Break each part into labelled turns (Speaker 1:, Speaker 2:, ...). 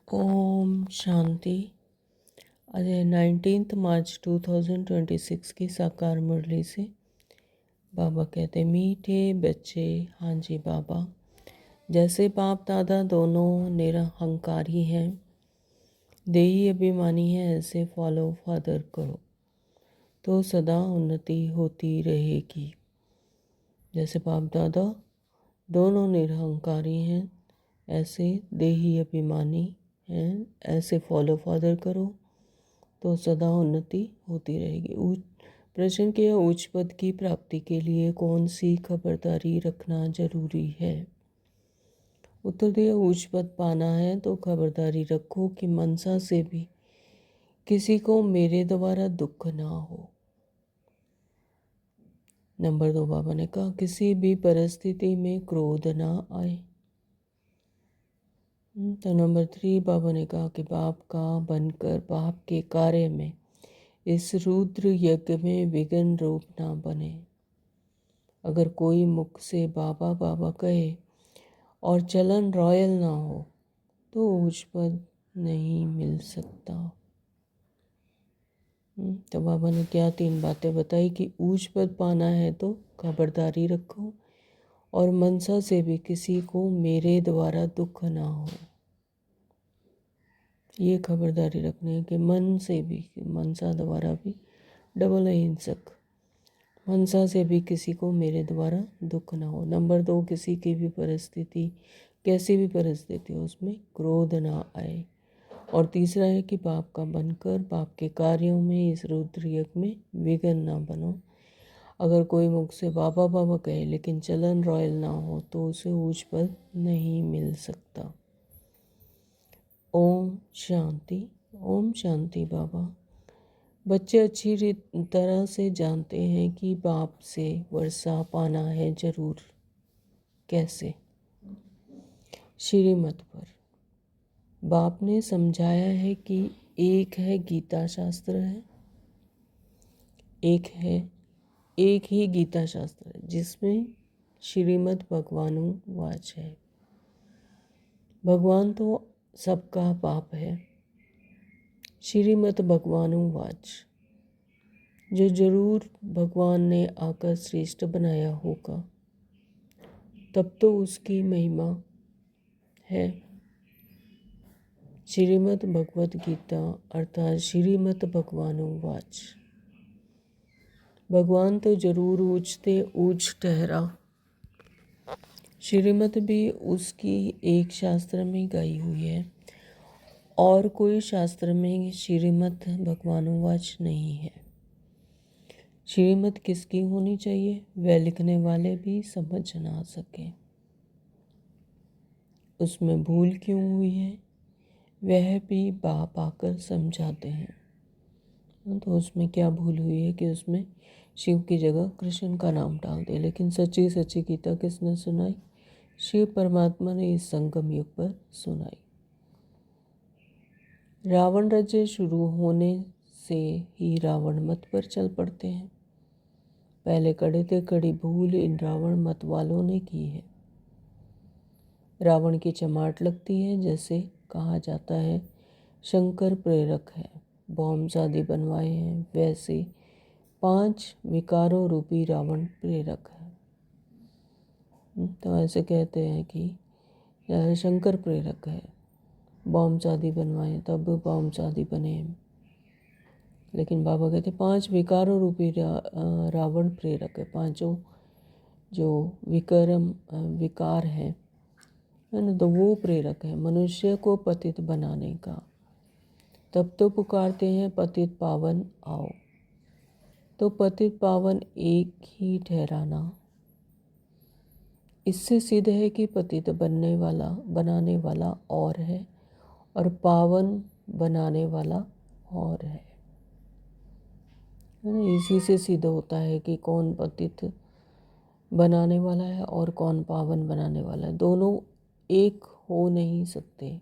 Speaker 1: ओम शांति। आज 19 मार्च 2026 की साकार मुरली से बाबा कहते, मीठे बच्चे। हाँ जी बाबा, जैसे बाप दादा दोनों निरहंकारी हैं, देही अभिमानी हैं, ऐसे फॉलो फादर करो तो सदा उन्नति होती रहेगी। जैसे बाप दादा दोनों निरहंकारी हैं, ऐसे देही अभिमानी हैं, ऐसे फॉलो फादर करो तो सदा उन्नति होती रहेगी। प्रश्न किया, उच्च पद की प्राप्ति के लिए कौन सी खबरदारी रखना जरूरी है? उत्तर दिया, उच्च पद पाना है तो खबरदारी रखो कि मनसा से भी किसी को मेरे द्वारा दुख ना हो। नंबर 2, बाबा ने कहा, किसी भी परिस्थिति में क्रोध ना आए। तो नंबर 3, बाबा ने कहा कि बाप का बनकर बाप के कार्य में इस रुद्र यज्ञ में विघ्न रूप ना बने। अगर कोई मुख से बाबा बाबा कहे और चलन रॉयल ना हो तो उच्च पद नहीं मिल सकता। तो बाबा ने क्या 3 बातें बताई कि उच्च पद पाना है तो खबरदारी रखो और मनसा से भी किसी को मेरे द्वारा दुख ना हो। ये खबरदारी रखने कि मन से भी, मनसा द्वारा भी, डबल अहिंसक, मनसा से भी किसी को मेरे द्वारा दुख ना हो। नंबर 2, किसी की भी परिस्थिति, कैसी भी परिस्थिति हो, उसमें क्रोध ना आए। और तीसरा है कि बाप का बनकर बाप के कार्यों में इस रुद्र यज्ञ में विघ्न ना बनो। अगर कोई मुख से बाबा बाबा कहे लेकिन चलन रॉयल ना हो तो उसे उच्च पद नहीं मिल सकता। ओम शांति। ओम शांति बाबा। बच्चे अच्छी तरह से जानते हैं कि बाप से वर्षा पाना है जरूर। कैसे? श्रीमत पर बाप ने समझाया है कि एक है गीता शास्त्र है, एक ही गीता शास्त्र है जिसमें श्रीमद् भगवानुवाच है। भगवान तो सबका बाप है। श्रीमद् भगवानुवाच, जो जरूर भगवान ने आकर श्रेष्ठ बनाया होगा, तब तो उसकी महिमा है। श्रीमद् भगवद गीता अर्थात श्रीमद् भगवानुवाच, भगवान तो जरूर ऊंचते ऊंच ठहरा। श्रीमद् भी उसकी एक शास्त्र में गाई हुई है और कोई शास्त्र में श्रीमद् भगवानुवाच नहीं है। श्रीमद् किसकी होनी चाहिए? वह लिखने वाले भी समझ ना सके उसमें भूल क्यों हुई है, वह भी बाप आकर समझाते हैं। तो उसमें क्या भूल हुई है कि उसमें शिव की जगह कृष्ण का नाम डाल दे। लेकिन सच्ची सच्ची गीता किसने सुनाई? शिव परमात्मा ने इस संगम युग पर सुनाई। रावण राज्य शुरू होने से ही रावण मत पर चल पड़ते हैं। पहले कड़े थे, कड़ी भूल इन रावण मत वालों ने की है। रावण की चमाट लगती है, जैसे कहा जाता है शंकर प्रेरक है, बॉम्ब आदि बनवाए हैं, वैसे 5 विकारों रूपी रावण प्रेरक है। तो ऐसे कहते हैं कि शंकर प्रेरक है, बॉम्ब आदि बनवाए तब बॉम्ब आदि बने। लेकिन बाबा कहते 5 विकारों रूपी रावण प्रेरक है। 5 जो विकार है ना, तो वो प्रेरक है मनुष्य को पतित बनाने का। तब तो पुकारते हैं पतित पावन आओ। तो पतित पावन एक ही ठहराना, इससे सिद्ध है कि पतित बनाने वाला और है और पावन बनाने वाला और है ना। इसी से सिद्ध होता है कि कौन पतित बनाने वाला है और कौन पावन बनाने वाला है। दोनों एक हो नहीं सकते।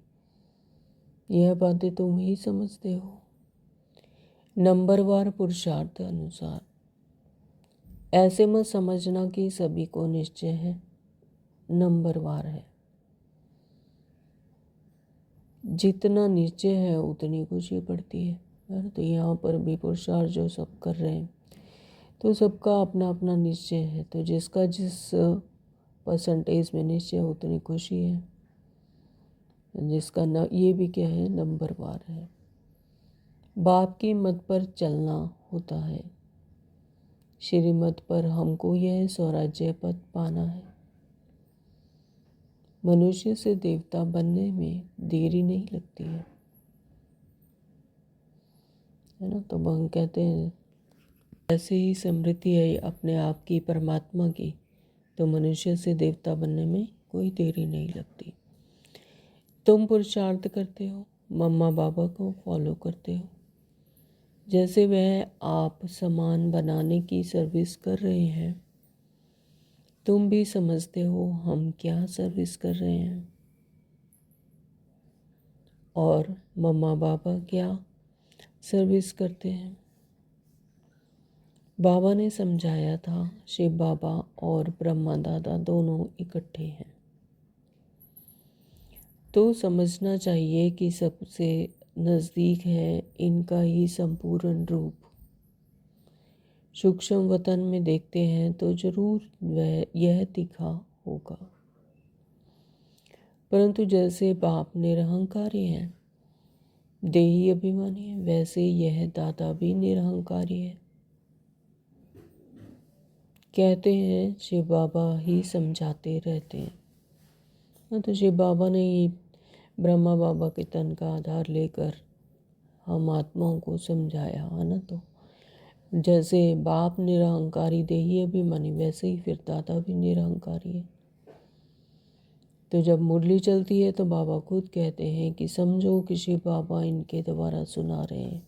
Speaker 1: यह बातें तुम ही समझते हो। नंबरवार पुरुषार्थ अनुसार ऐसे मत समझना कि सभी को निश्चय है, नंबरवार है। जितना नीचे है उतनी खुशी पड़ती है। तो यहाँ पर भी पुरुषार्थ जो सब कर रहे हैं तो सबका अपना अपना निश्चय है, तो जिसका जिस परसेंटेज में निश्चय उतनी खुशी है, जिसका न ये भी क्या है नंबरवार है। बाप की मत पर चलना होता है, श्रीमत पर हमको यह स्वराज्य पद पाना है। मनुष्य से देवता बनने में देरी नहीं लगती है ना। तो हम कहते हैं ऐसे ही समृद्धि है अपने आप की परमात्मा की, तो मनुष्य से देवता बनने में कोई देरी नहीं लगती। तुम पुरुषार्थ करते हो, मम्मा बाबा को फॉलो करते हो, जैसे वह आप सामान बनाने की सर्विस कर रहे हैं, तुम भी समझते हो हम क्या सर्विस कर रहे हैं और मम्मा बाबा क्या सर्विस करते हैं। बाबा ने समझाया था शिव बाबा और ब्रह्मा दादा दोनों इकट्ठे हैं, तो समझना चाहिए कि सबसे नज़दीक है इनका ही संपूर्ण रूप। सूक्ष्म वतन में देखते हैं तो जरूर वह यह दिखा होगा, परंतु जैसे बाप निरहंकारी हैं, देही अभिमानी है, वैसे यह दादा भी निरहंकारी है। कहते हैं शिव बाबा ही समझाते रहते हैं। तो शिव बाबा ने ही ब्रह्मा बाबा के तन का आधार लेकर हम आत्माओं को समझाया है ना। तो जैसे बाप निरहंकारी देही अभिमानी, वैसे ही फिर दादा भी निरहंकारी है। तो जब मुरली चलती है तो बाबा खुद कहते हैं कि समझो कि शिव बाबा इनके द्वारा सुना रहे हैं।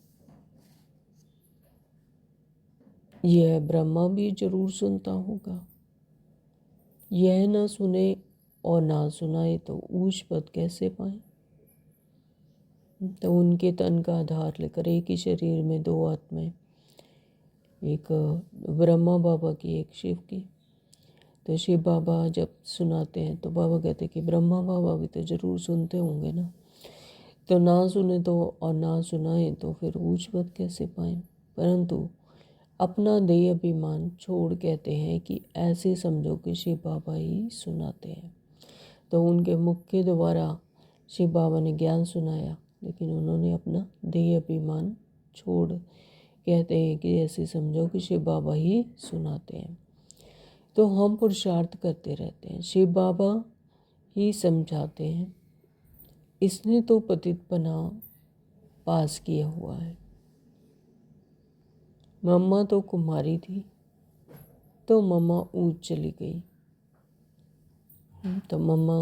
Speaker 1: यह ब्रह्मा भी जरूर सुनता होगा, यह ना सुने और ना सुनाए तो ऊंच पद कैसे पाए। तो उनके तन का आधार लेकर एक ही शरीर में दो आत्माएं, एक ब्रह्मा बाबा की एक शिव की। तो शिव बाबा जब सुनाते हैं तो बाबा कहते हैं कि ब्रह्मा बाबा भी तो जरूर सुनते होंगे ना, तो ना सुने तो और ना सुनाए तो फिर ऊंच पद कैसे पाएं। परंतु अपना देह अभिमान छोड़ कहते हैं कि ऐसे समझो कि शिव बाबा ही सुनाते हैं। तो उनके मुख के द्वारा शिव बाबा ने ज्ञान सुनाया, लेकिन उन्होंने अपना देह अभिमान छोड़ कहते हैं कि ऐसे समझो कि शिव बाबा ही सुनाते हैं। तो हम पुरुषार्थ करते रहते हैं, शिव बाबा ही समझाते हैं। इसने तो पतितपना पास किया हुआ है। मम्मा तो कुमारी थी, तो मम्मा ऊंच चली गई। तो मम्मा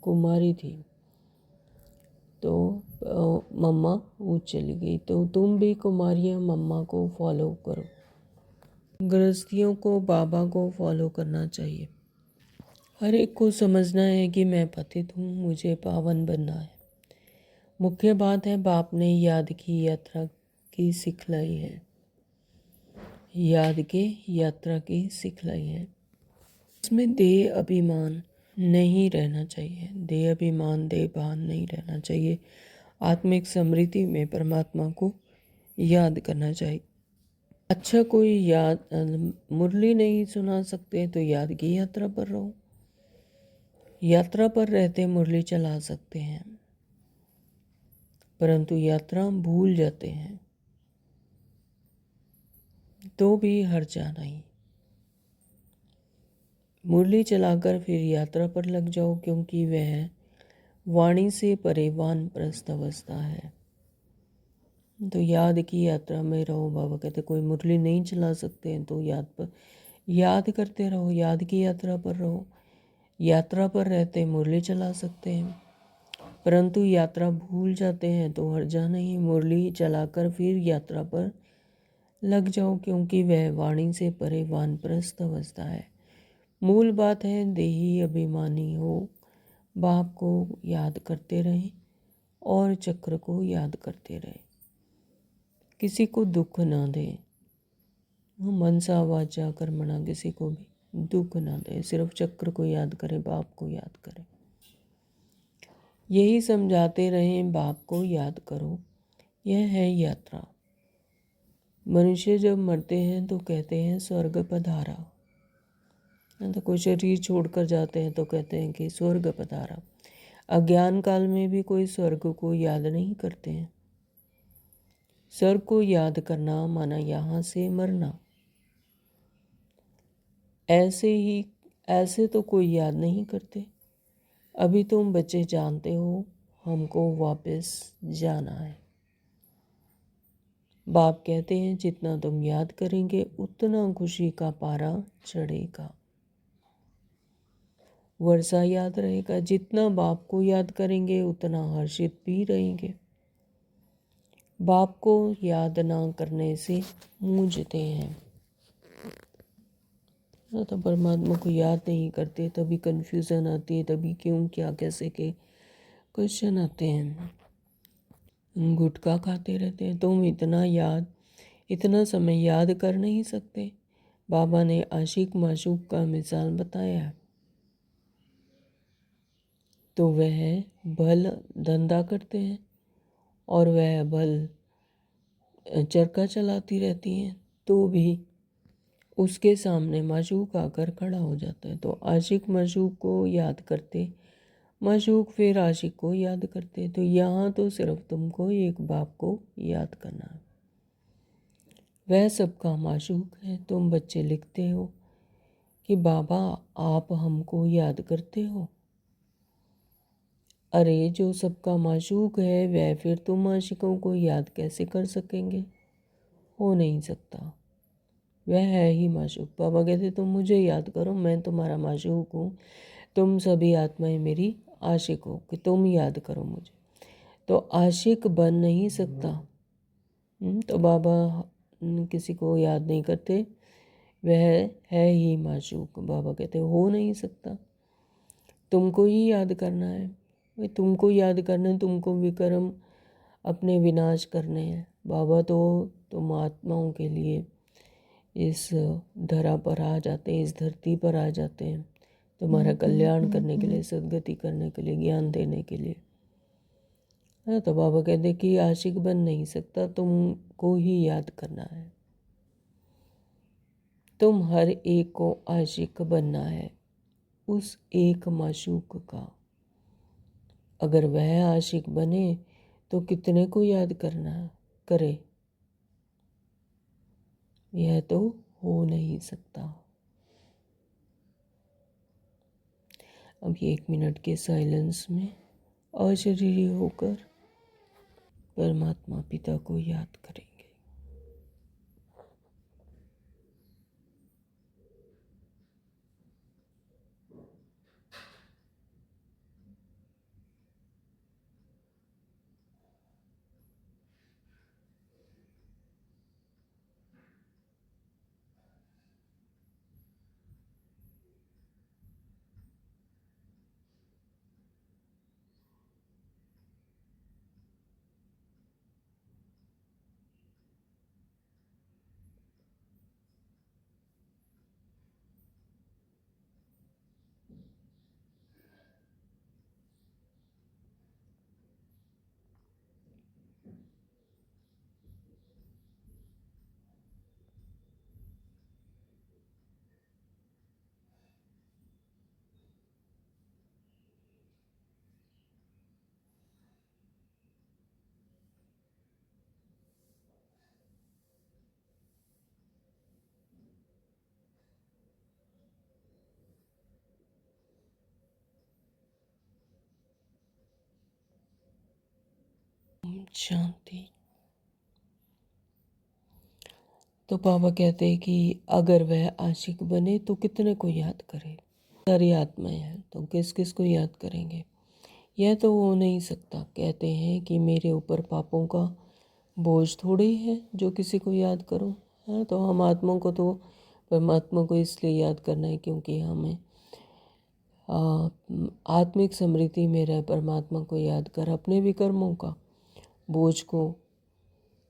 Speaker 1: कुमारी थी, तो मम्मा ऊंच चली गई। तो तुम भी कुमारियाँ मम्मा को फॉलो करो। गृहस्थियों को बाबा को फॉलो करना चाहिए। हर एक को समझना है कि मैं पतित हूँ, मुझे पावन बनना है। मुख्य बात है बाप ने याद की यात्रा की सिखलाई है, याद के यात्रा की सिखलाई है। इसमें देह अभिमान नहीं रहना चाहिए, देह अभिमान देह भान नहीं रहना चाहिए। आत्मिक समृद्धि में परमात्मा को याद करना चाहिए। अच्छा कोई मुरली नहीं सुना सकते तो याद की यात्रा पर रहो। यात्रा पर रहते मुरली चला सकते हैं, परंतु यात्रा भूल जाते हैं तो भी हर्जा नहीं। मुरली चलाकर फिर यात्रा पर लग जाओ, क्योंकि वह वाणी से परे वानप्रस्थ अवस्था है। तो याद की यात्रा में रहो। बाबा कहते कोई मुरली नहीं चला सकते हैं तो याद करते रहो, याद की यात्रा पर रहो। यात्रा पर रहते मुरली चला सकते हैं, परंतु यात्रा भूल जाते हैं तो हर्जा नहीं। मुरली चलाकर फिर यात्रा पर लग जाओ, क्योंकि वह वाणी से परे वानप्रस्थ अवस्था है। मूल बात है देही अभिमानी हो, बाप को याद करते रहें और चक्र को याद करते रहें। किसी को दुख ना दें, मनसा वाचा कर्मणा, किसी को भी दुख ना दें। सिर्फ चक्र को याद करें, बाप को याद करें। यही समझाते रहें, बाप को याद करो, यह है यात्रा। मनुष्य जब मरते हैं तो कहते हैं स्वर्ग पधारा, तो कोई शरीर छोड़कर जाते हैं तो कहते हैं कि स्वर्ग पधारा। अज्ञान काल में भी कोई स्वर्ग को याद नहीं करते हैं। स्वर्ग को याद करना माना यहाँ से मरना। ऐसे तो कोई याद नहीं करते। अभी तुम बच्चे जानते हो हमको वापस जाना है। बाप कहते हैं जितना तुम याद करेंगे उतना खुशी का पारा चढ़ेगा। वर्षा याद रहेगा। जितना बाप को याद करेंगे उतना हर्षित भी रहेंगे। बाप को याद ना करने से मूंझते हैं। तो परमात्मा को याद नहीं करते, तभी कन्फ्यूज़न आती है, तभी क्यों क्या कैसे के क्वेश्चन आते हैं। गुटखा खाते रहते हैं। तुम इतना समय याद कर नहीं सकते। बाबा ने आशिक माशूक का मिसाल बताया, तो वह भल धंधा करते हैं और वह भल चरखा चलाती रहती हैं, तो भी उसके सामने माशूक आकर खड़ा हो जाता है। तो आशिक माशूक को याद करते, माशूक फिर आशिक को याद करते। तो यहाँ तो सिर्फ तुमको एक बाप को याद करना है। वह सबका माशूक है। तुम बच्चे लिखते हो कि बाबा आप हमको याद करते हो। अरे जो सबका माशूक है वह फिर तुम आशिकों को याद कैसे कर सकेंगे? हो नहीं सकता। वह है ही माशूक। बाबा कहते तुम मुझे याद करो, मैं तुम्हारा माशूक हूँ। तुम सभी आत्माएं मेरी आशिक हो कि तुम याद करो मुझे। तो आशिक बन नहीं सकता। तो बाबा किसी को याद नहीं करते, वह है ही माशूक। बाबा कहते हो नहीं सकता, तुमको ही याद करना है। भाई तुमको याद करना है, तुमको विक्रम अपने विनाश करने हैं। बाबा तो तुम आत्माओं के लिए इस धरा पर आ जाते हैं, इस धरती पर आ जाते हैं, तुम्हारा कल्याण करने के लिए, सदगति करने के लिए, ज्ञान देने के लिए। तो बाबा कहते कि आशिक बन नहीं सकता, तुमको ही याद करना है। तुम हर एक को आशिक बनना है, उस एक माशूक का। अगर वह आशिक बने तो कितने को याद करना करे? यह तो हो नहीं सकता। अभी 1 मिनट के साइलेंस में अशरीरी होकर परमात्मा पिता को याद करेंगे। शांति। तो बाबा कहते हैं कि अगर वह आशिक बने तो कितने को याद करे? सारी आत्माएं हैं तो किस किस को याद करेंगे? यह तो हो नहीं सकता। कहते हैं कि मेरे ऊपर पापों का बोझ थोड़ी है जो किसी को याद करूं। हाँ, तो हम आत्माओं को तो परमात्मा को इसलिए याद करना है क्योंकि हमें आत्मिक समृद्धि में रह परमात्मा को याद कर अपने विकर्मों का बोझ को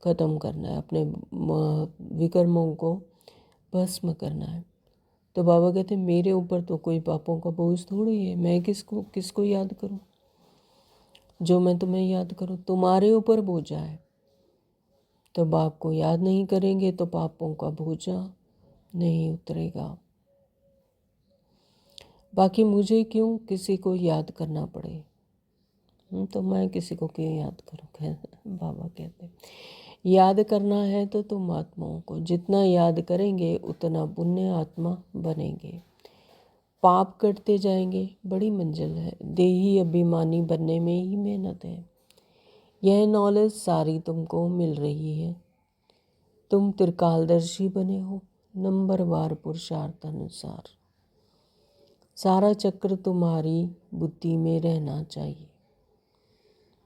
Speaker 1: ख़त्म करना है, अपने विकर्मों को भस्म करना है। तो बाबा कहते मेरे ऊपर तो कोई पापों का बोझ थोड़ी है, मैं किसको याद करूं? जो मैं तुम्हें याद करूं, तुम्हारे ऊपर बोझा है। तो बाप को याद नहीं करेंगे तो पापों का बोझा नहीं उतरेगा। बाकी मुझे क्यों किसी को याद करना पड़े, तो मैं किसी को क्यों याद करूँ। बाबा कहते याद करना है तो तुम आत्माओं को जितना याद करेंगे उतना पुण्य आत्मा बनेंगे। पाप कटते जाएंगे, बड़ी मंजिल है। देही अभिमानी बनने में ही मेहनत है। यह नॉलेज सारी तुमको मिल रही है। तुम त्रिकालदर्शी बने हो, नंबरवार पुरुषार्थ अनुसार। सारा चक्र तुम्हारी बुद्धि में रहना चाहिए।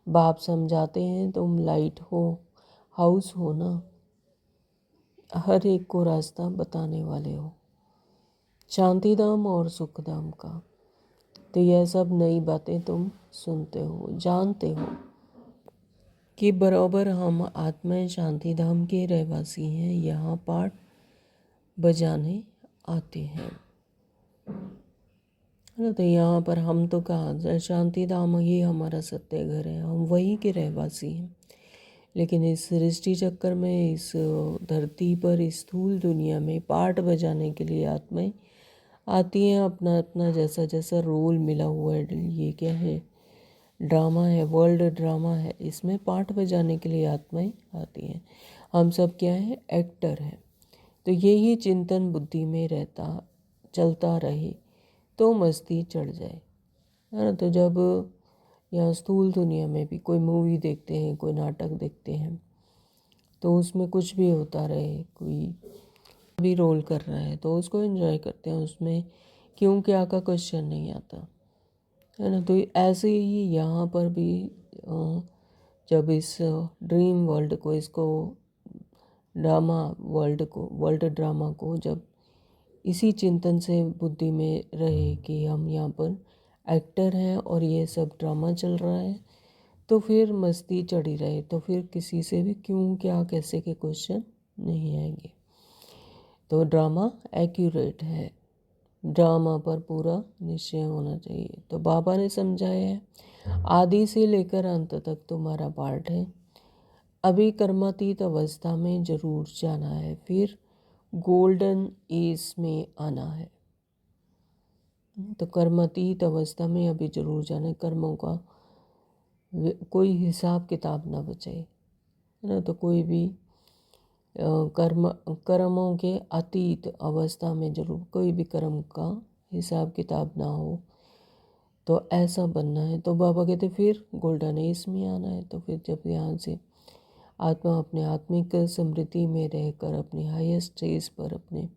Speaker 1: बाप समझाते हैं तुम लाइट हो, हाउस हो ना, हर एक को रास्ता बताने वाले हो, शांतिधाम और सुखधाम का। तो यह सब नई बातें तुम सुनते हो, जानते हो कि बराबर हम आत्माएं शांतिधाम के रहवासी हैं। यहाँ पाठ बजाने आते हैं ना। तो यहाँ पर हम तो कहा शांतिधाम ही हमारा सत्य घर है, हम वहीं के रहवासी हैं। लेकिन इस सृष्टि चक्कर में, इस धरती पर, इस स्थूल दुनिया में पाठ बजाने के लिए आत्माएं आती हैं। अपना अपना जैसा जैसा रोल मिला हुआ है, ये क्या है, ड्रामा है, वर्ल्ड ड्रामा है, इसमें पाठ बजाने के लिए आत्माएं आती हैं। हम सब क्या है, एक्टर हैं। तो यही चिंतन बुद्धि में रहता चलता रहे तो मस्ती चढ़ जाए, है ना। तो जब यहाँ स्थूल दुनिया में भी कोई मूवी देखते हैं, कोई नाटक देखते हैं, तो उसमें कुछ भी होता रहे, कोई भी रोल कर रहा है तो उसको एंजॉय करते हैं। उसमें क्यों क्या का क्वेश्चन नहीं आता, है ना। तो ऐसे ही यहाँ पर भी जब इस ड्रीम वर्ल्ड को, इसको ड्रामा वर्ल्ड को, वर्ल्ड ड्रामा को जब इसी चिंतन से बुद्धि में रहे कि हम यहाँ पर एक्टर हैं और ये सब ड्रामा चल रहा है, तो फिर मस्ती चढ़ी रहे, तो फिर किसी से भी क्यों क्या कैसे के क्वेश्चन नहीं आएंगे। तो ड्रामा एक्यूरेट है, ड्रामा पर पूरा निश्चय होना चाहिए। तो बाबा ने समझाया है आदि से लेकर अंत तक तुम्हारा पार्ट है। अभी कर्मातीत अवस्था में जरूर जाना है, फिर गोल्डन एज में आना है। तो कर्मातीत अवस्था में अभी जरूर जाना है, कर्मों का कोई हिसाब किताब ना बचे, है ना। तो कोई भी कर्मों के अतीत अवस्था में जरूर कोई भी कर्म का हिसाब किताब ना हो, तो ऐसा बनना है। तो बाबा कहते फिर गोल्डन एज में आना है। तो फिर जब यहाँ से आत्मा अपने आत्मिक समृद्धि में रहकर अपनी हाईएस्ट स्टेज पर, अपने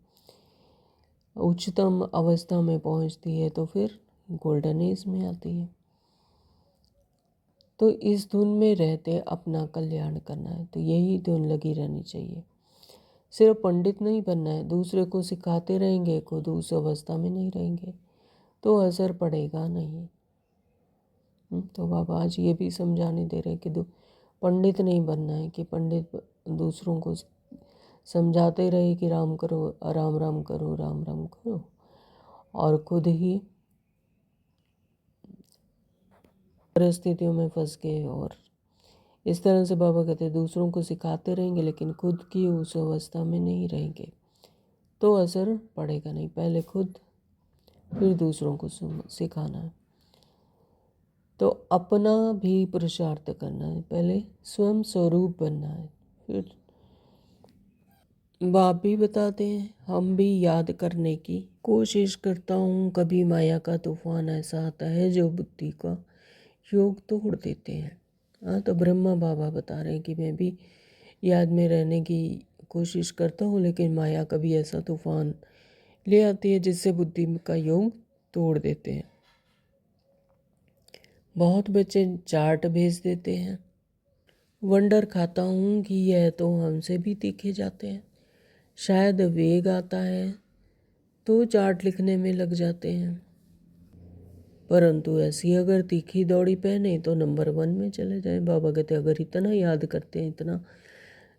Speaker 1: उच्चतम अवस्था में पहुँचती है, तो फिर गोल्डन एज में आती है। तो इस धुन में रहते अपना कल्याण करना है। तो यही धुन लगी रहनी चाहिए। सिर्फ पंडित नहीं बनना है, दूसरे को सिखाते रहेंगे, खुद उस अवस्था में नहीं रहेंगे तो असर पड़ेगा नहीं। तो बाबा आज ये भी समझाने दे रहे हैं कि पंडित नहीं बनना है, कि पंडित दूसरों को समझाते रहे कि राम करो, राम राम करो, राम राम करो, और खुद ही परिस्थितियों में फंस गए। और इस तरह से बाबा कहते हैं दूसरों को सिखाते रहेंगे लेकिन खुद की उस अवस्था में नहीं रहेंगे तो असर पड़ेगा नहीं। पहले खुद फिर दूसरों को सिखाना है। तो अपना भी पुरुषार्थ करना है, पहले स्वयं स्वरूप बनना है। फिर बाप भी बताते हैं, हम भी याद करने की कोशिश करता हूँ। कभी माया का तूफान ऐसा आता है जो बुद्धि का योग तोड़ देते हैं। हाँ, तो ब्रह्मा बाबा बता रहे हैं कि मैं भी याद में रहने की कोशिश करता हूँ, लेकिन माया कभी ऐसा तूफान ले आती है जिससे बुद्धि का योग तोड़ देते हैं। बहुत बच्चे चार्ट भेज देते हैं, वंडर खाता हूँ कि यह तो हमसे भी तीखे जाते हैं। शायद वेग आता है तो चार्ट लिखने में लग जाते हैं, परंतु ऐसी अगर तीखी दौड़ी पहने तो नंबर 1 में चले जाएं। बाबा कहते अगर इतना याद करते हैं, इतना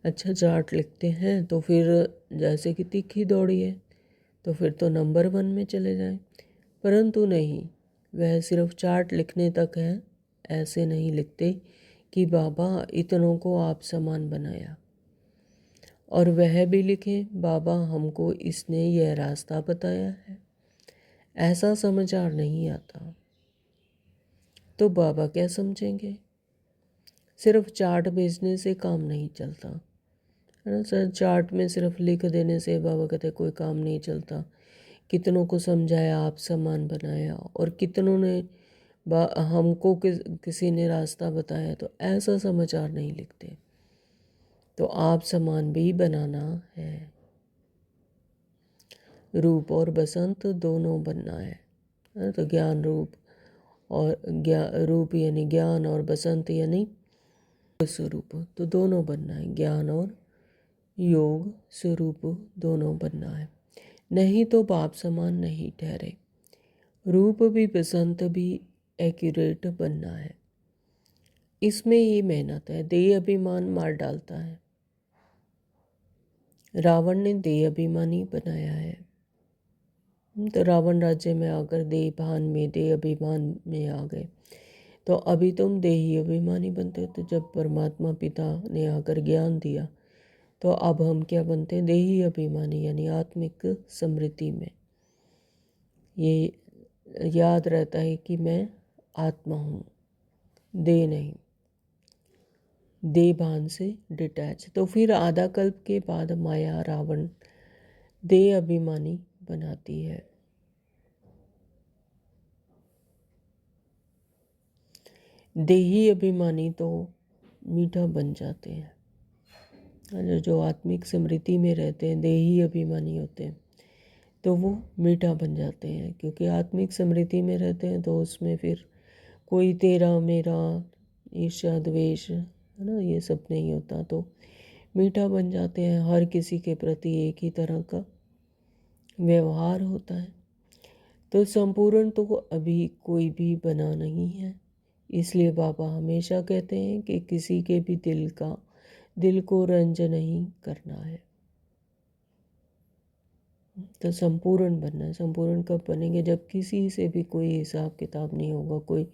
Speaker 1: अच्छा चार्ट लिखते हैं, तो फिर जैसे कि तीखी दौड़ी है तो फिर तो नंबर 1 में चले जाएं। परंतु नहीं, वह सिर्फ चार्ट लिखने तक है, ऐसे नहीं लिखते कि बाबा इतनों को आप समान बनाया, और वह भी लिखें बाबा हमको इसने यह रास्ता बताया है। ऐसा समझदार नहीं आता तो बाबा क्या समझेंगे। सिर्फ चार्ट भेजने से काम नहीं चलता है ना सर। चार्ट में सिर्फ लिख देने से बाबा कहते कोई काम नहीं चलता। कितनों को समझाया, आप समान बनाया, और कितनों ने हमको किसी ने रास्ता बताया, तो ऐसा समाचार नहीं लिखते। तो आप समान भी बनाना है। रूप और बसंत दोनों बनना है। तो ज्ञान रूप और रूप यानी ज्ञान, और बसंत यानी स्वरूप, तो दोनों बनना है। ज्ञान और योग स्वरूप दोनों बनना है, नहीं तो बाप समान नहीं ठहरे। रूप भी बसंत भी एक्यूरेट बनना है। इसमें ही मेहनत है। देह अभिमान मार डालता है। रावण ने देह अभिमानी बनाया है। तो रावण राज्य में आकर देह भान में, देह अभिमान में आ गए। तो अभी तुम देही अभिमानी बनते हो। तो जब परमात्मा पिता ने आकर ज्ञान दिया तो अब हम क्या बनते हैं, देही अभिमानी, यानी आत्मिक समृद्धि में। ये याद रहता है कि मैं आत्मा हूँ, देह नहीं, देह भान से डिटैच। तो फिर आधा कल्प के बाद माया रावण देह अभिमानी बनाती है। देही अभिमानी तो मीठा बन जाते हैं। जो आत्मिक स्मृति में रहते हैं, देही अभिमानी होते हैं, तो वो मीठा बन जाते हैं। क्योंकि आत्मिक स्मृति में रहते हैं तो उसमें फिर कोई तेरा मेरा, ईर्ष्या द्वेष, है ना, ये सब नहीं होता। तो मीठा बन जाते हैं। हर किसी के प्रति एक ही तरह का व्यवहार होता है। तो संपूर्ण तो अभी कोई भी बना नहीं है। इसलिए बाबा हमेशा कहते हैं कि किसी के भी दिल को रंज नहीं करना है। तो संपूर्ण बनना है। संपूर्ण कब बनेंगे, जब किसी से भी कोई हिसाब किताब नहीं होगा, कोई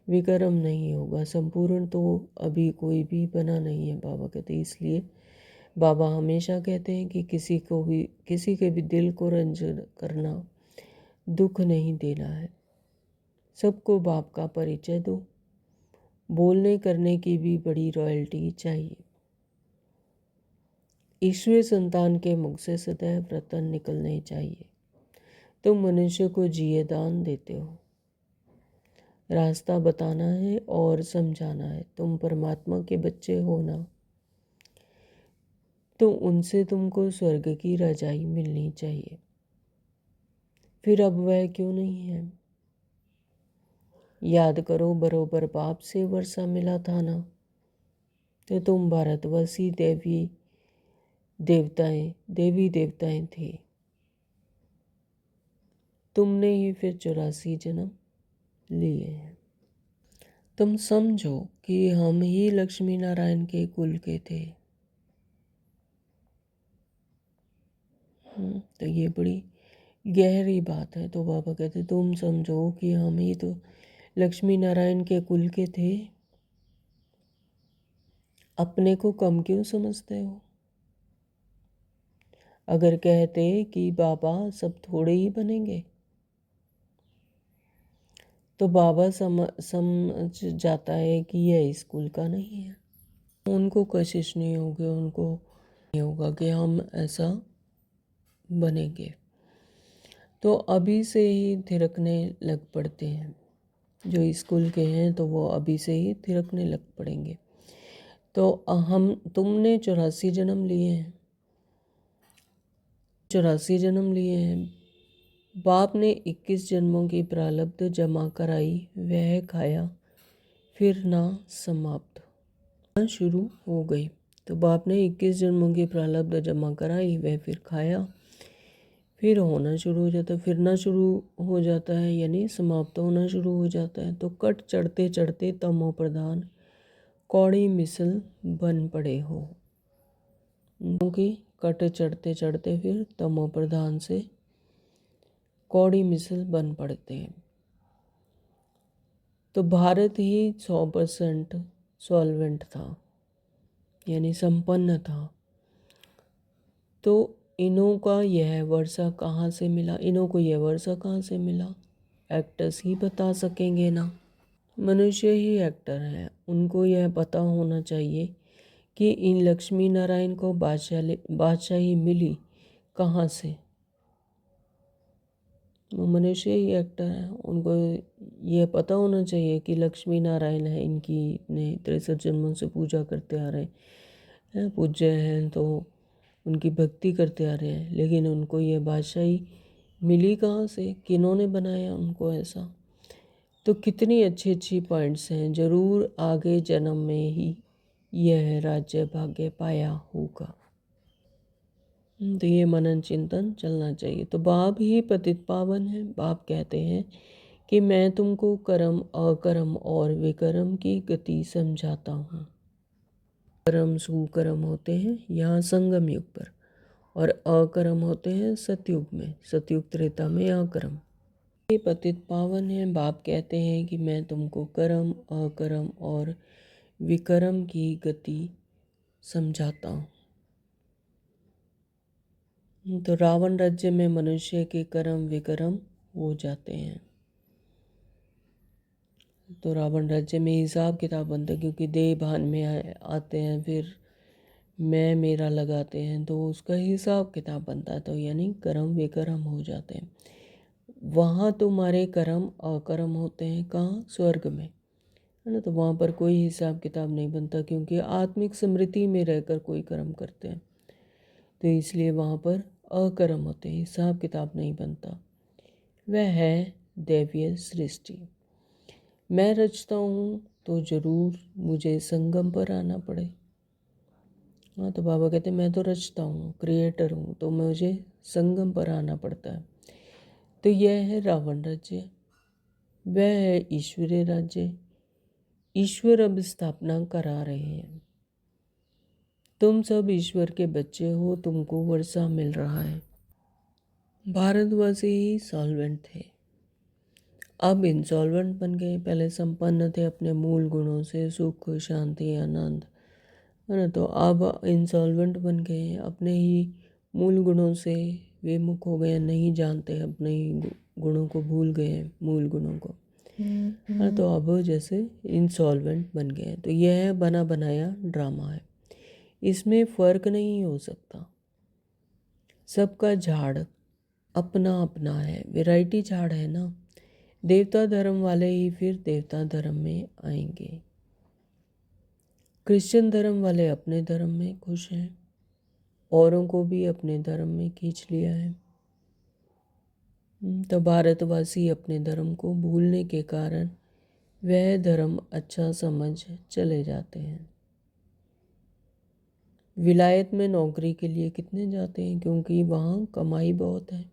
Speaker 1: विकर्म नहीं होगा। संपूर्ण तो अभी कोई भी बना नहीं है, बाबा कहते। इसलिए बाबा हमेशा कहते हैं कि किसी के भी दिल को रंज करना, दुख नहीं देना है। सबको बाप का परिचय दो। बोलने करने की भी बड़ी रॉयल्टी चाहिए। ईश्वरीय संतान के मुख से सदैव रतन निकलने चाहिए। तुम मनुष्य को जिए दान देते हो। रास्ता बताना है और समझाना है। तुम परमात्मा के बच्चे हो ना, तो उनसे तुमको स्वर्ग की रजाई मिलनी चाहिए। फिर अब वह क्यों नहीं है। याद करो, बरोबर बाप से वर्षा मिला था ना। तो तुम भारतवासी देवी देवताएं थे। तुमने ही फिर 84 जन्म लिए हैं। तुम समझो कि हम ही लक्ष्मी नारायण के कुल के थे। तो ये बड़ी गहरी बात है। तो बाबा कहते तुम समझो कि हम ही तो लक्ष्मी नारायण के कुल के थे। अपने को कम क्यों समझते हो। अगर कहते कि बाबा सब थोड़े ही बनेंगे, तो बाबा समझ जाता है कि यह स्कूल का नहीं है। उनको कशिश नहीं होगी, उनको नहीं होगा कि हम ऐसा बनेंगे। तो अभी से ही थिरकने लग पड़ते हैं। जो स्कूल के हैं तो वो अभी से ही थिरकने लग पड़ेंगे। तो तुमने 84 जन्म लिए हैं। 84 जन्म लिए हैं। बाप ने 21 जन्मों की प्रारब्ध जमा कराई, वह खाया, फिर ना समाप्त शुरू हो गई। तो बाप ने 21 जन्मों की प्रारब्ध जमा कराई, वह फिर खाया, फिर होना शुरू हो जाता है, फिरना शुरू हो जाता है, यानी समाप्त होना शुरू हो जाता है। तो कट चढ़ते चढ़ते तमो प्रधान कौड़ी मिसल बन पड़े हो। क्योंकि कट चढ़ते चढ़ते फिर तमो प्रधान से कौड़ी मिसल बन पड़ते हैं। तो भारत ही 100% सॉल्वेंट था, यानी संपन्न था। तो इन्हों का यह वर्षा कहाँ से मिला, इन्हों को यह वर्षा कहाँ से मिला, एक्टर्स ही बता सकेंगे ना। मनुष्य ही एक्टर हैं, उनको यह पता होना चाहिए कि इन लक्ष्मी नारायण को बादशाही मिली कहाँ से। वो मनुष्य ही एक्टर हैं, उनको यह पता होना चाहिए कि लक्ष्मी नारायण है, इनकी ने 63 जन्मों से पूजा करते आ रहे हैं, पूज्य हैं, तो उनकी भक्ति करते आ रहे हैं। लेकिन उनको यह बादशाही मिली कहाँ से, किन्होंने बनाया उनको ऐसा। तो कितनी अच्छी अच्छी पॉइंट्स हैं, ज़रूर आगे जन्म में ही यह राज्य भाग्य पाया होगा। तो ये मनन चिंतन चलना चाहिए। तो बाप ही पतित पावन है। बाप कहते हैं कि मैं तुमको कर्म अकर्म और विकर्म की गति समझाता हूँ। कर्म सुकर्म होते हैं यहाँ संगम युग पर, और अकर्म होते हैं सतयुग में, सतयुग त्रेता में अकर्म। ये पतित पावन है। बाप कहते हैं कि मैं तुमको कर्म अकर्म और विकर्म की गति समझाता हूँ। तो रावण राज्य में मनुष्य के कर्म विकर्म हो जाते हैं। तो रावण राज्य में हिसाब किताब बनता है, क्योंकि देह भान में आते हैं, फिर मैं मेरा लगाते हैं, तो उसका हिसाब किताब बनता है। तो यानी कर्म विकर्म हो जाते हैं। वहाँ तुम्हारे कर्म अकर्म होते हैं, कहाँ, स्वर्ग में, है ना। तो वहाँ पर कोई हिसाब किताब नहीं बनता, क्योंकि आत्मिक स्मृति में रहकर कोई कर्म करते हैं। तो इसलिए वहाँ पर अकर्म होते हैं, हिसाब किताब नहीं बनता। वह है दैवीय सृष्टि। मैं रचता हूँ तो ज़रूर मुझे संगम पर आना पड़े। हाँ, तो बाबा कहते हैं मैं तो रचता हूँ, क्रिएटर हूँ, तो मुझे संगम पर आना पड़ता है। तो यह है रावण राज्य, वह है ईश्वरीय राज्य। ईश्वर अब स्थापना करा रहे हैं। तुम सब ईश्वर के बच्चे हो, तुमको वर्षा मिल रहा है। भारतवासी ही सॉल्वेंट थे, अब इंसॉल्वेंट बन गए। पहले संपन्न थे अपने मूल गुणों से, सुख शांति आनंद, है ना। तो अब इंसॉल्वेंट बन गए, अपने ही मूल गुणों से विमुख हो गए, नहीं जानते, अपने ही गुणों को भूल गए, मूल गुणों को, है। तो अब जैसे इंसॉल्वेंट बन गए। तो यह बना बनाया ड्रामा है, इसमें फ़र्क नहीं हो सकता। सबका झाड़ अपना अपना है, वैरायटी झाड़ है ना। देवता धर्म वाले ही फिर देवता धर्म में आएंगे। क्रिश्चियन धर्म वाले अपने धर्म में खुश हैं, औरों को भी अपने धर्म में खींच लिया है। तो भारतवासी अपने धर्म को भूलने के कारण वह धर्म अच्छा समझ चले जाते हैं। विलायत में नौकरी के लिए कितने जाते हैं, क्योंकि वहाँ कमाई बहुत है।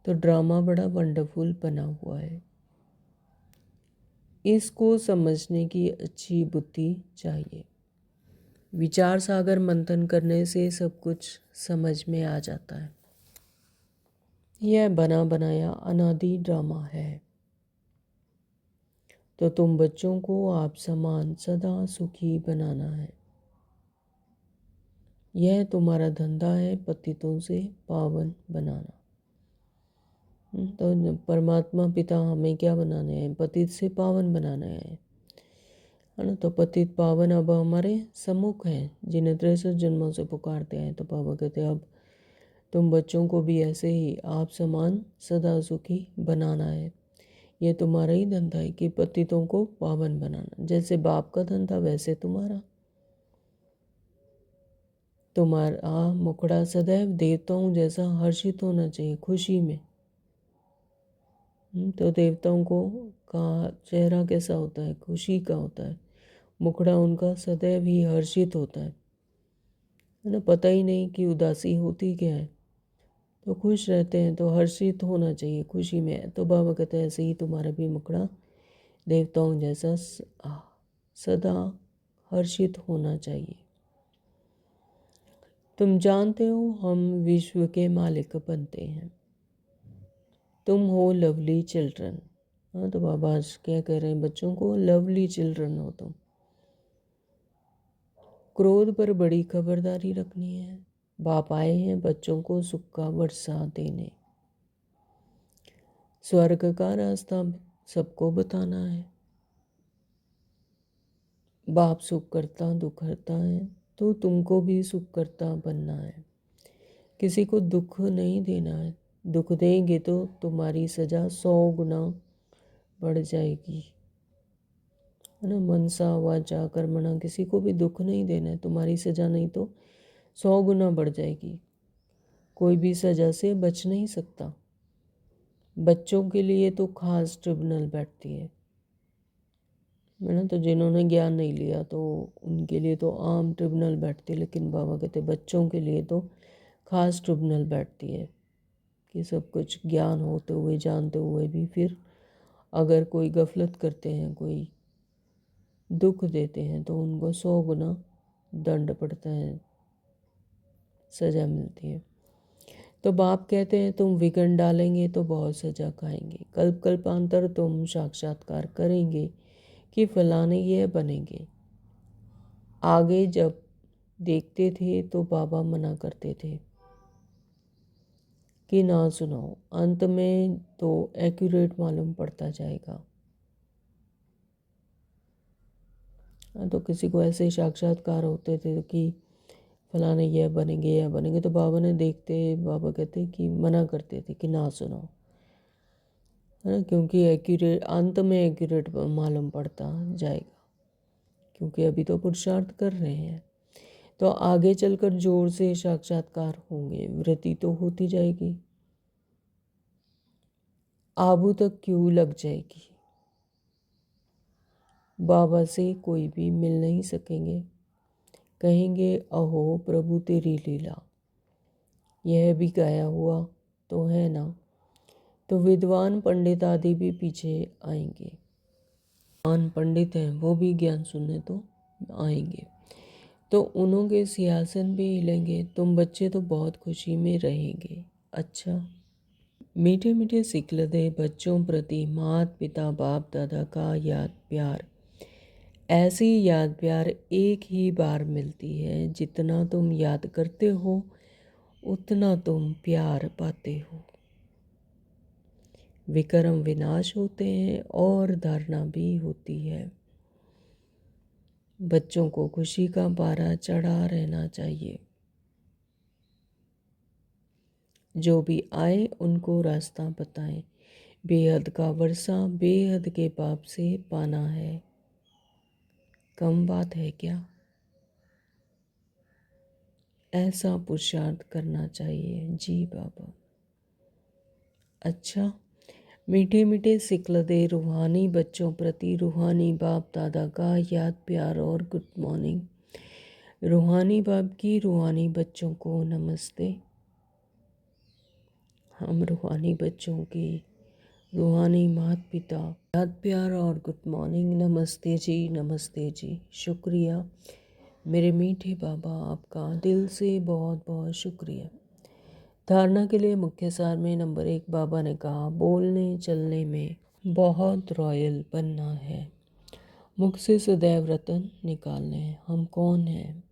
Speaker 1: तो ड्रामा बड़ा वंडरफुल बना हुआ है, इसको समझने की अच्छी बुद्धि चाहिए। विचार सागर मंथन करने से सब कुछ समझ में आ जाता है। यह बना बनाया अनादि ड्रामा है। तो तुम बच्चों को आप समान सदा सुखी बनाना है। यह तुम्हारा धंधा है, पतितों से पावन बनाना। तो परमात्मा पिता हमें क्या बनाने हैं, पतित से पावन बनाना है ना। तो पतित पावन अब हमारे सम्मुख हैं, जिन्हें 63 जन्मों से पुकारते हैं। तो बाबा कहते हैं अब तुम बच्चों को भी ऐसे ही आप समान सदा सुखी बनाना है। ये तुम्हारा ही धंधा है कि पतितों को पावन बनाना। जैसे बाप का धंधा वैसे तुम्हारा मुखड़ा सदैव देवताओं जैसा हर्षित होना चाहिए, खुशी में। तो देवताओं को का चेहरा कैसा होता है, खुशी का होता है। मुखड़ा उनका सदैव ही हर्षित होता है ना। पता ही नहीं कि उदासी होती क्या है, तो खुश रहते हैं। तो हर्षित होना चाहिए, खुशी में। तो बाबा कहते हैं ऐसे ही तुम्हारा भी मुखड़ा देवताओं जैसा सदा हर्षित होना चाहिए। तुम जानते हो हम विश्व के मालिक बनते हैं। तुम हो लवली चिल्ड्रन, हाँ, तो बाबा आज क्या कह रहे हैं बच्चों को, लवली चिल्ड्रन हो तुम। क्रोध पर बड़ी खबरदारी रखनी है। बाप आए हैं बच्चों को सुख का वर्षा देने। स्वर्ग का रास्ता सबको बताना है। बाप सुख करता दुख हरता है, तो तुमको भी सुख करता बनना है। किसी को दुख नहीं देना है। दुख देंगे तो तुम्हारी सजा 100 गुना बढ़ जाएगी, है ना। मनसा वाचा कर्मणा, किसी को भी दुख नहीं देना है, तुम्हारी सजा नहीं तो 100 गुना बढ़ जाएगी। कोई भी सजा से बच नहीं सकता। बच्चों के लिए तो खास ट्रिब्यूनल बैठती है ना। तो जिन्होंने ज्ञान नहीं लिया तो उनके लिए तो आम ट्रिब्यूनल बैठती है, लेकिन बाबा कहते बच्चों के लिए तो खास ट्रिब्यूनल बैठती है कि सब कुछ ज्ञान होते हुए जानते हुए भी फिर अगर कोई गफलत करते हैं, कोई दुख देते हैं, तो उनको 100 गुना दंड पड़ता है, सज़ा मिलती है। तो बाप कहते हैं तुम विघ्न डालेंगे तो बहुत सज़ा खाएंगे। कल्प कल्पांतर तुम साक्षात्कार करेंगे कि फलाने ये बनेंगे। आगे जब देखते थे तो बाबा मना करते थे कि ना सुनाओ, अंत में तो एक्यूरेट मालूम पड़ता जाएगा। तो किसी को ऐसे साक्षात्कार होते थे कि फलाने यह बनेंगे, तो बाबा ने देखते, बाबा कहते कि मना करते थे कि ना सुनाओ, है ना, क्योंकि एक्यूरेट अंत में एक्यूरेट मालूम पड़ता जाएगा, क्योंकि अभी तो पुरुषार्थ कर रहे हैं। तो आगे चलकर जोर से साक्षात्कार होंगे, वृत्ति तो होती जाएगी, आबू तक क्यों लग जाएगी। बाबा से कोई भी मिल नहीं सकेंगे, कहेंगे अहो प्रभु तेरी लीला, यह भी गाया हुआ तो है ना। तो विद्वान पंडित आदि भी पीछे आएंगे। विद्वान पंडित हैं वो भी ज्ञान सुनने तो आएंगे, तो उन्हों के सिंहासन भी हिलेंगे। तुम बच्चे तो बहुत खुशी में रहेंगे। अच्छा, मीठे मीठे सिकलदे बच्चों प्रति माता पिता बाप दादा का याद प्यार। ऐसी याद प्यार एक ही बार मिलती है। जितना तुम याद करते हो उतना तुम प्यार पाते हो। विकर्म विनाश होते हैं और धारणा भी होती है। बच्चों को खुशी का पारा चढ़ा रहना चाहिए। जो भी आए उनको रास्ता बताएं। बेहद का वर्षा बेहद के पाप से पाना है। कम बात है क्या? ऐसा पुरुषार्थ करना चाहिए। जी बाबा। अच्छा, मीठे मीठे सिकलदे रूहानी बच्चों प्रति रूहानी बाप दादा का याद प्यार और गुड मॉर्निंग। रूहानी बाप की रूहानी बच्चों को नमस्ते। हम रूहानी बच्चों की रूहानी माता पिता याद प्यार और गुड मॉर्निंग। नमस्ते जी, नमस्ते जी, शुक्रिया मेरे मीठे बाबा, आपका दिल से बहुत बहुत शुक्रिया। धारणा के लिए मुख्य सार में नंबर 1 बाबा ने कहा बोलने चलने में बहुत रॉयल बनना है, मुख से सदैव रतन निकालने हैं। हम कौन हैं?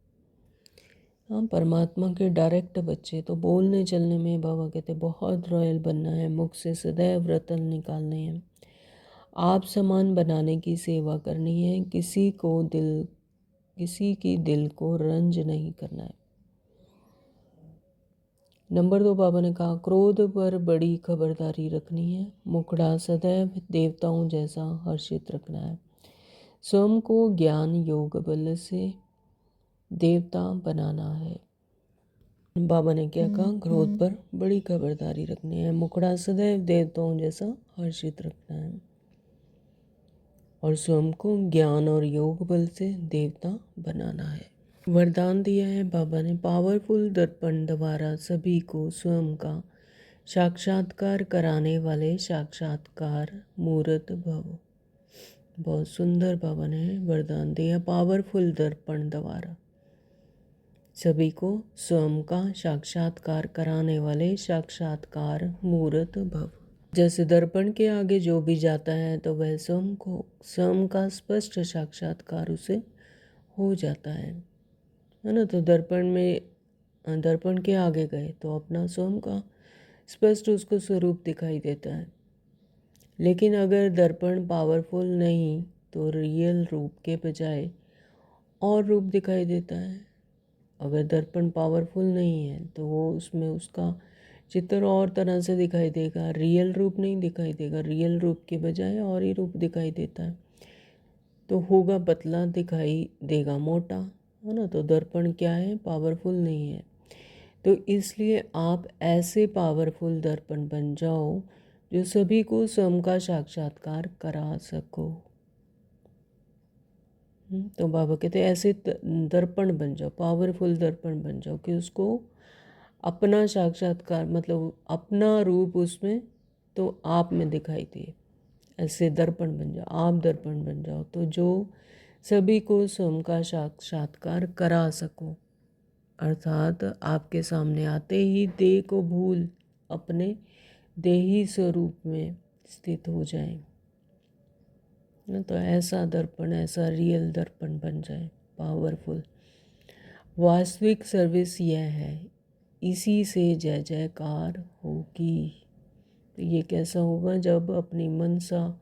Speaker 1: हम परमात्मा के डायरेक्ट बच्चे। तो बोलने चलने में बाबा कहते बहुत रॉयल बनना है, मुख से सदैव रतन निकालने हैं, आप समान बनाने की सेवा करनी है, किसी की दिल को रंज नहीं करना है। नंबर 2 बाबा ने कहा क्रोध पर बड़ी खबरदारी रखनी है, मुखड़ा सदैव देवताओं जैसा हर्षित रखना है, स्वयं को ज्ञान योग बल से देवता बनाना है। बाबा ने क्या कहा? क्रोध पर बड़ी खबरदारी रखनी है, मुखड़ा सदैव देवताओं जैसा हर्षित रखना है, और स्वयं को ज्ञान और योग बल से देवता बनाना है। वरदान दिया है बाबा ने, पावरफुल दर्पण द्वारा सभी को स्वयं का साक्षात्कार कराने वाले साक्षात्कार मूर्त भव। बहुत सुंदर बाबा ने वरदान दिया, पावरफुल दर्पण द्वारा सभी को स्वयं का साक्षात्कार कराने वाले साक्षात्कार मूर्त भव। जैसे दर्पण के आगे जो भी जाता है तो वह स्वयं का स्पष्ट साक्षात्कार उसे हो जाता है ना। तो दर्पण के आगे गए तो अपना स्वयं का स्पष्ट उसको स्वरूप दिखाई देता है। लेकिन अगर दर्पण पावरफुल नहीं तो रियल रूप के बजाय और रूप दिखाई देता है। अगर दर्पण पावरफुल नहीं है तो वो उसमें उसका चित्र और तरह से दिखाई देगा, रियल रूप नहीं दिखाई देगा। रियल रूप के बजाय और ही रूप दिखाई देता है तो होगा पतला, दिखाई देगा मोटा, है ना। तो दर्पण क्या है? पावरफुल नहीं है। तो इसलिए आप ऐसे पावरफुल दर्पण बन जाओ जो सभी को स्वयं का साक्षात्कार करा सको। तो बाबा कहते हैं ऐसे दर्पण बन जाओ, पावरफुल दर्पण बन जाओ कि उसको अपना साक्षात्कार मतलब अपना रूप उसमें तो आप में दिखाई दे। ऐसे दर्पण बन जाओ, आप दर्पण बन जाओ तो जो सभी को स्वयं का साक्षात्कार करा सको। अर्थात आपके सामने आते ही देह को भूल अपने देही स्वरूप में स्थित हो जाए ना। तो ऐसा दर्पण, ऐसा रियल दर्पण बन जाए, पावरफुल। वास्तविक सर्विस यह है, इसी से जय जयकार होगी। तो ये कैसा होगा? जब अपनी मनसा,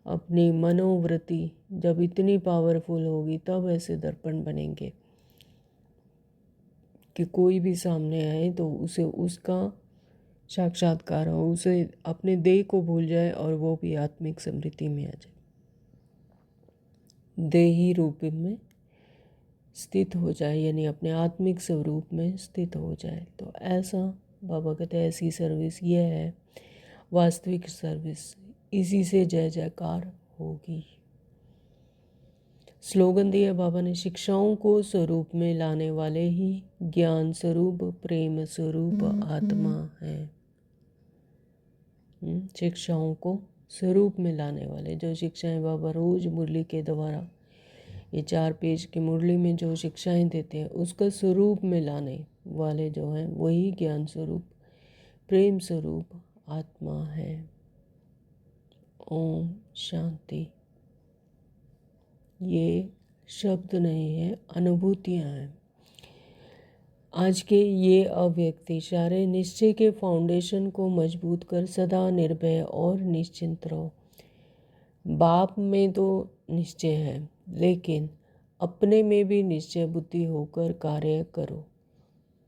Speaker 1: अपनी मनोवृत्ति जब इतनी पावरफुल होगी तब ऐसे दर्पण बनेंगे कि कोई भी सामने आए तो उसे उसका साक्षात्कार हो, उसे अपने देह को भूल जाए और वो भी आत्मिक समृद्धि में आ जाए, देही रूप में स्थित हो जाए, यानी अपने आत्मिक स्वरूप में स्थित हो जाए। तो ऐसा बाबा कहते हैं ऐसी सर्विस ये है वास्तविक सर्विस, इसी से जय जयकार होगी। स्लोगन दिया बाबा ने, शिक्षाओं को स्वरूप में लाने वाले ही ज्ञान स्वरूप प्रेम स्वरूप आत्मा है। शिक्षाओं को स्वरूप में लाने वाले, जो शिक्षाएं बाबा रोज मुरली के द्वारा ये 4 पेज की मुरली में जो शिक्षाएं देते हैं उसका स्वरूप में लाने वाले जो हैं वही ज्ञान स्वरूप प्रेम स्वरूप आत्मा है। ओम शांति। ये शब्द नहीं है, अनुभूतियाँ हैं। आज के ये अव्यक्त इशारे निश्चय के फाउंडेशन को मजबूत कर सदा निर्भय और निश्चिंत रहो। बाप में तो निश्चय है, लेकिन अपने में भी निश्चय बुद्धि होकर कार्य करो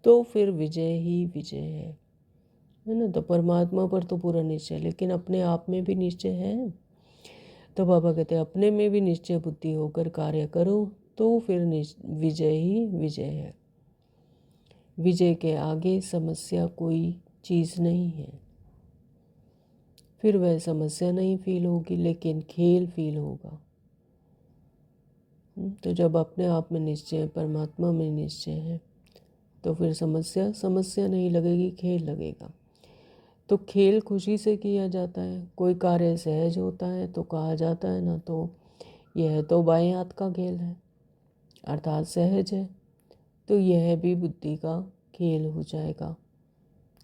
Speaker 1: तो फिर विजय ही विजय है ना। तो परमात्मा पर तो पूरा निश्चय, लेकिन अपने आप में भी निश्चय है। तो बाबा कहते हैं अपने में भी निश्चय बुद्धि होकर कार्य करो तो फिर विजय ही विजय है। विजय के आगे समस्या कोई चीज़ नहीं है। फिर वह समस्या नहीं फील होगी, लेकिन खेल फील होगा। तो जब अपने आप में निश्चय है, परमात्मा में निश्चय है, तो फिर समस्या नहीं लगेगी, खेल लगेगा। तो खेल खुशी से किया जाता है। कोई कार्य सहज होता है तो कहा जाता है ना, तो यह तो बाएं हाथ का खेल है, अर्थात सहज है। तो यह भी बुद्धि का खेल हो जाएगा।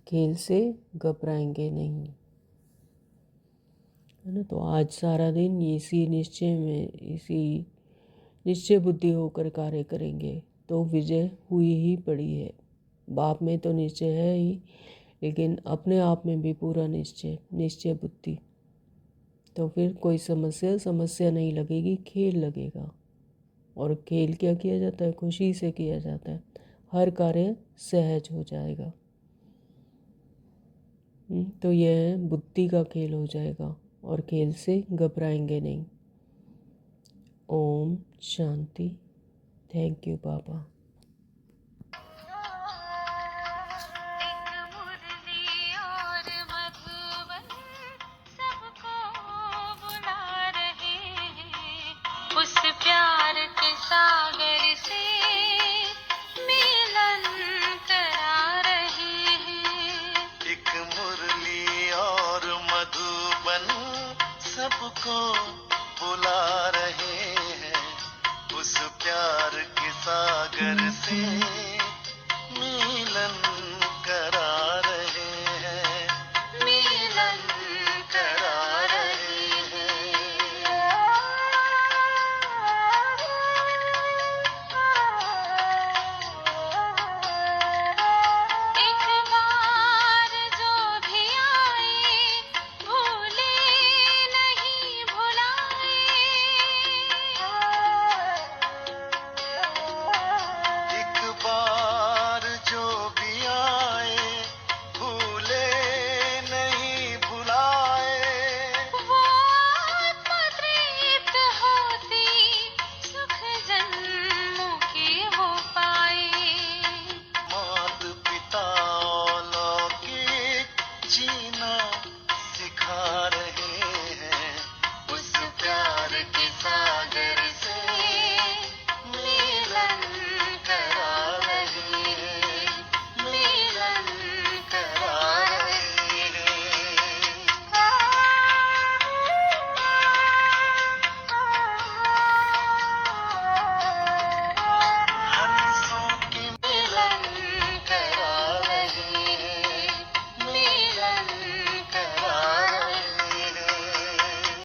Speaker 1: खेल से घबराएंगे नहीं, है ना। तो आज सारा दिन इसी निश्चय बुद्धि होकर कार्य करेंगे तो विजय हुई ही पड़ी है। बाप में तो निश्चय है ही, लेकिन अपने आप में भी पूरा निश्चय बुद्धि। तो फिर कोई समस्या नहीं लगेगी, खेल लगेगा। और खेल क्या किया जाता है? खुशी से किया जाता है। हर कार्य सहज हो जाएगा। तो यह बुद्धि का खेल हो जाएगा और खेल से घबराएंगे नहीं। ओम शांति। थैंक यू बाबा।
Speaker 2: उस प्यार के सागर से मिलन करा रहे हैं। एक मुरली और मधुबन सबको बुला रहे हैं। उस प्यार के सागर से